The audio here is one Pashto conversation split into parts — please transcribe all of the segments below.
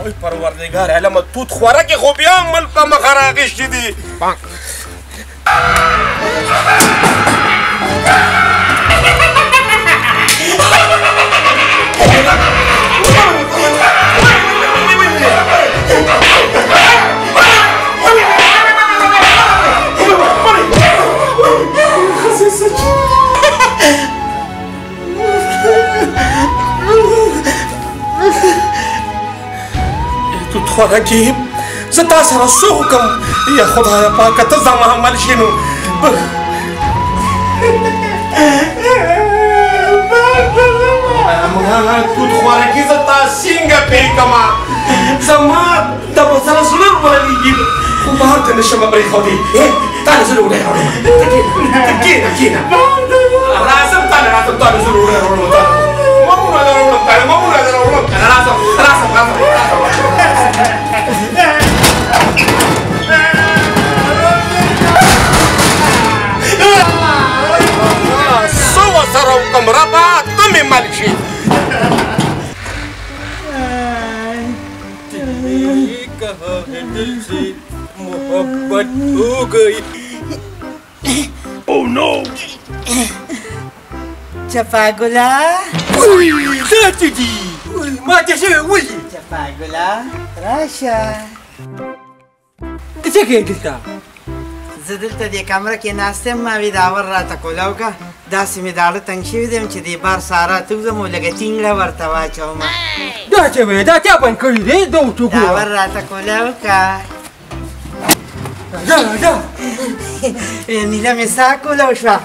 وای پروردګار علمه توت خوراکې خو بیا هم ملک ته مخه راغېشتي دي توت خوراکې زه تا سره څه وکړم یا خدایه پاکه ته زما عمل شي نو توت خوراکې زه تا څنګه پرې کړمه زما د به سره زړه ولګېږي خو بهر ته نشم پرېښودی تا له زه ډوډۍ راوړم کښېنه کښېنه راځم تا له زه ډوډۍ راوړم ممونه در راوړم کنه ممونه در راوړم کنه راځم څه ورسره وکړم ربه ته مې مل شي کہاں ہے دل سے محبت ہو گئی Oh no! چپاگولا ذاتي دي ما تشوي ولي چپاگولا راشه څه کوې دلته زه دلته دې کمره کې ناست یم ما وې داور راته کوله وکړه داسې مې داړه تنګ شوي دی چې دې بار سارا ته وځم او لږه ټینګړه ورته واچوم دا څه وایې دا چا بند کړي دی دا ورته وګوره داور راته کوله وکړه راځه نیله مې ساه کوله وشوه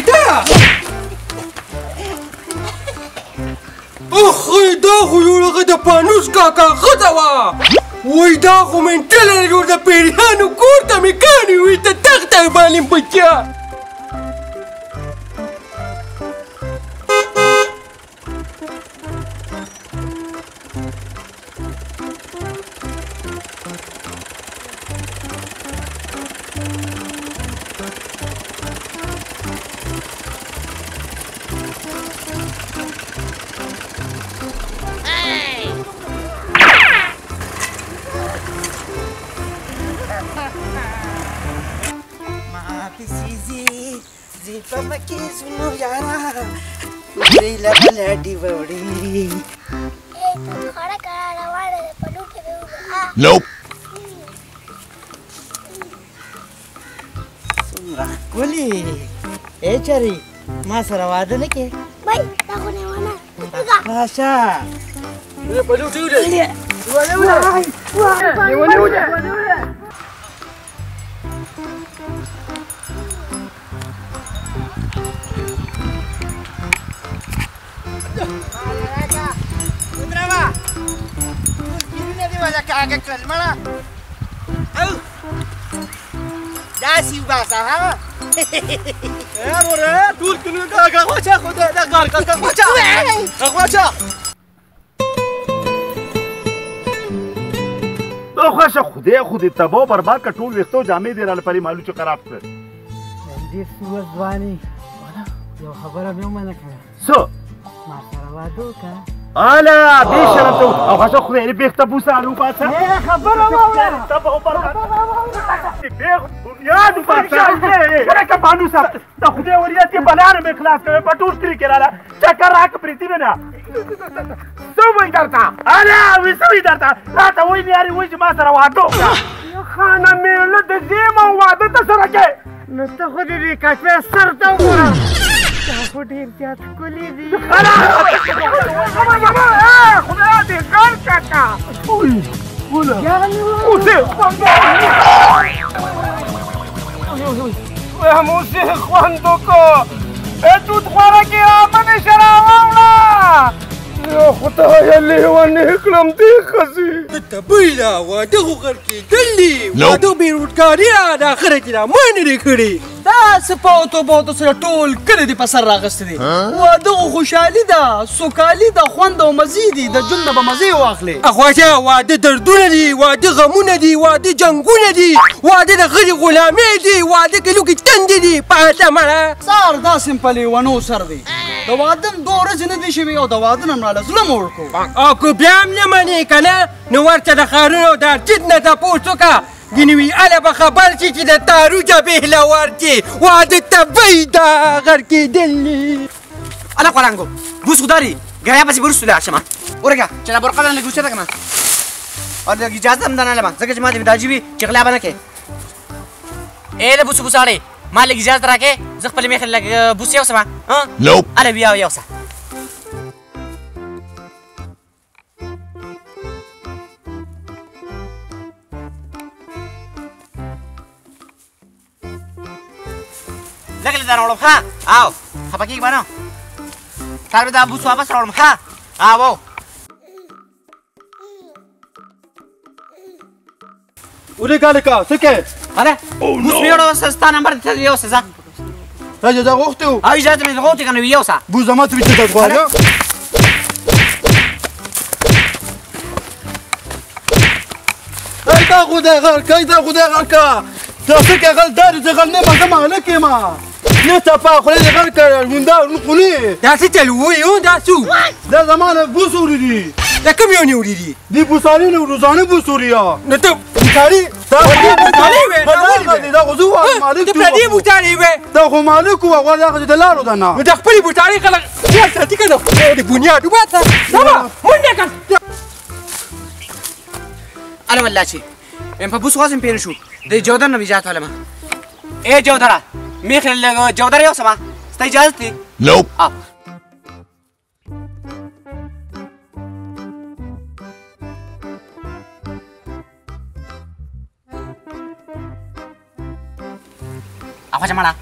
دا اخی دا خو یو لغه د پانوس کاکا ښځه وه وای دا خو منټله جوړ د پیریانو کور ته مې کاڼي وي ته تخته باندې بچیا Nope. ښکلې ای چرې ما سره واده نه کې راشه Kagak keren mana? Ayo, dah siu bahasa ha? Rore, tur kenu kagak baca kau dah gar kagak baca. Kagak baca. تو خوشه خودی تبا برباد کا ټول وختو جامې دی را لپاره مالو چې خراب کړ دې سوه ځواني یو خبره مې ومنه کړه څه ما سره واده وکړه الا بے شرم تو او خوشه خدای دې بخته بوسه الو پاسه نه خبره وره تبا برباد دې دنیا نو پاسه کله کا باندې سره ته خدای وریا ته بلاره به خلاص کوي پټور کړی کړه چکر راک پریتی نه څه وای درته الا وسوي درته راته وای نه وای چې ما سره واده وکړه خانه مې له دې ما واده ته سره کې نو ته خو دې کټه سر ته وګوره دا خو ډېر زیات ښکلي دي خدای دې کار کاکا وای ولا اوسه موسیقی خواندو کو توت خوراکي امنه شراوړه یا خدای لیوانه کلم دې خزي ته بیلا واده خو غر کې دلی واده بیروټکاري دا خره چې را مانه لري کړی دا داسې په اوتو سره ټول کلی دې په سر راغستی دی واده خو خوشحالي ده سوکالي ده خوند او مزې دي د ژوند نه به مزې واخلې خواجه واده دردونه دي واده غمونه دي واده جنګونه دي واده د غلي غلامۍ دي واده کې لوکې تندې دي پاته مړه سار داسې په لیونو سر دی د واده هم 2 ورځې نه دي شوي او د واده نه هم راله زړه موړ کړو او که بیا هم نه منې که نه نو ورته د ښارونو د ارجد نه تپوس وکړه ګینې وي هله به خبر شي چې د تاروجه بهله ورکې واده تبۍ ده غر کېدل Ala kwarango, bus udari, gaya pasi burus sudah sama. Urega, cina berkalan lagi usia tak kena. Ada lagi jazam dan alaman, sekarang cuma di dajibi, cekla apa nak? Le bus busare, mal lagi jazam terake, zak paling mekh lagi bus ya sama, Nope. Ada biaya ya usah. Lagi le darah orang ha, aw, apa kiki mana? Taruh dah bus apa seorang ha, awo. Udah kali kau, sekeh. Ada? Bus biar orang sestan nomor dia usah. Raja dah waktu. Ayo jadi ni waktu kan dia usah. Bus zaman tu bicara kau ya. Kita kuda ka. Tapi kalau dari jangan ni macam mana kema. Ni siapa kalau jangan kerja munda nukuni. دا څه چل وایو دا څو دا زمانه بوس وريدي دا کوم یو نیولي دي بوساني نو روزانه بوس وريا نو ته بوتاري دا بوتاري وې دا غزو مالک ته پردي بوتاري وې دا خو مالک او دا د لارو دا نه نو د خپل بوتاري خلک یا ساتي کنه د بنیاد وته سما مونږه کړ Alam Allah cik, yang pabus was imperial shoot. Dari Jordan nabi jatuh alam. Jodara, Michael Jodara ya sama. Stay jazz ti? Nope. Up. Apa macam mana?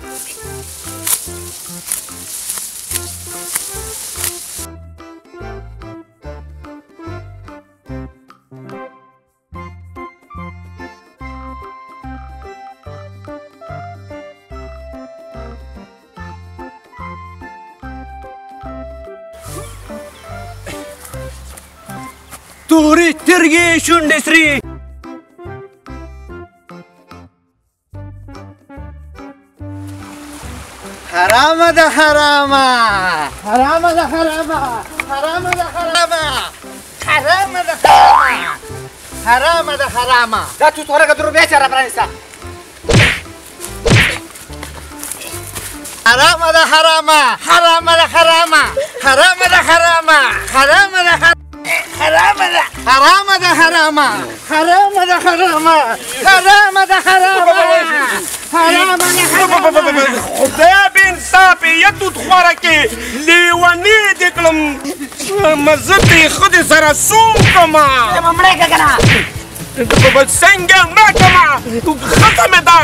توري ترګي شونډې سرې حرام ده حرام حرام ده حرام حرام ده حرام حرام ده حرام حرام ده حرام Dah tu orang kedua biasa cara peranisa. حرام ده حرام حرام ده حرام حرام ده حرام حرام ده حرام ده حرام ده حرام حرام ده حرام حرام ده حرام حرام ده حرام خدای بن صاحب یتو خوراکي لیونی دکلم مزه خود سره سوم کما Cuma mereka kena. څنګه نه کما ختمه ده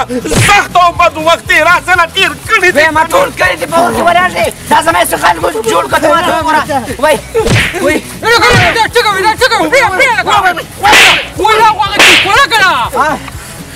سخت او بد وخت راځنه تیر کړی دی ما ټول کړی دي په ورته ورانځي دا زما څه خلکو جوړ کړو ورا وای وای دا څنګه ولا ولا کنه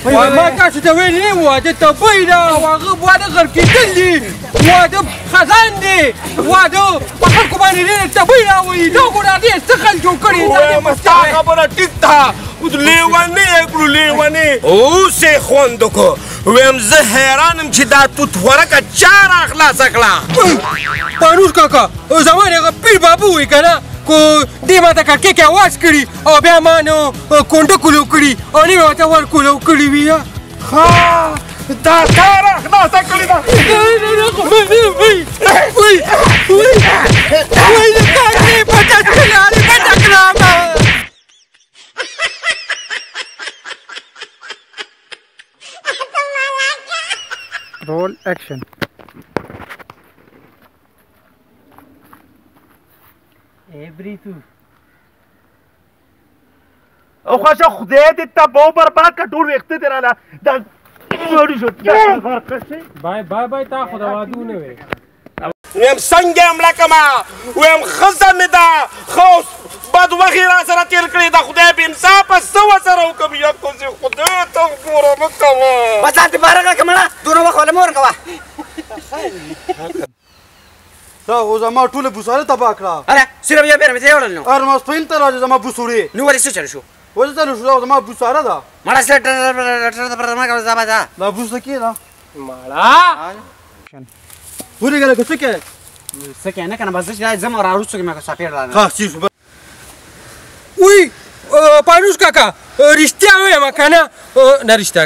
ما تاسو ته ویلي واده تبۍ ده واغه واده غر کېدل دي واده خزان دي واده په خلکو باندې ډېر تبۍ راوړي دا ګوره دې څه خل جوړ کړي وایم ستا خبره ټیک ده لیونی یې کړو لیونی اوس یې خوند وکړو ویم زه حیرانم چې دا توت ورکه چا راخلاصه کړه پانوس کاکا زمان هغه پیر بابو وی که نه کو دې ما ته کړکۍ کې اواز کړي او بیا ما نو کونډه کولو کړي او نه مې ورته ور کولو کړي وي ها دا تا راخلاصه کړې ده Roll action. او خوشا خدای دې ته بو برباد کا ټول وخت دې رااله دا وړي شو بای بای بای تا خدا وادونه وي ویم څنګه حمله کما ویم ښځه مې ده خو بد وخت یې را سره تېر کړی د خدای بې انصافه څه ورسره وکړم یا کوزې خدای ته وګوره مه کوه بس ځان دې فارغه کړه مړه دونه وخت ولا مه ورکوه دا خو زما ټوله بوساره تباه کړه اره صرف یو بېره مې ترې وړل نو هر ماسپښین ته راځي زما بوس وړې نو ولې څه چل شو ولې ته شو دا زما بوساره ده مړه سره ټر د پرما کوي زابا دا دا بوس د کې ده مړه ولې ګله که څه کې څه کې نه کنه بس چې زم را روڅو کې مې سافیر را ها چی شو وی پانوس کاکا رښتیا وایم که نه نه رښتیا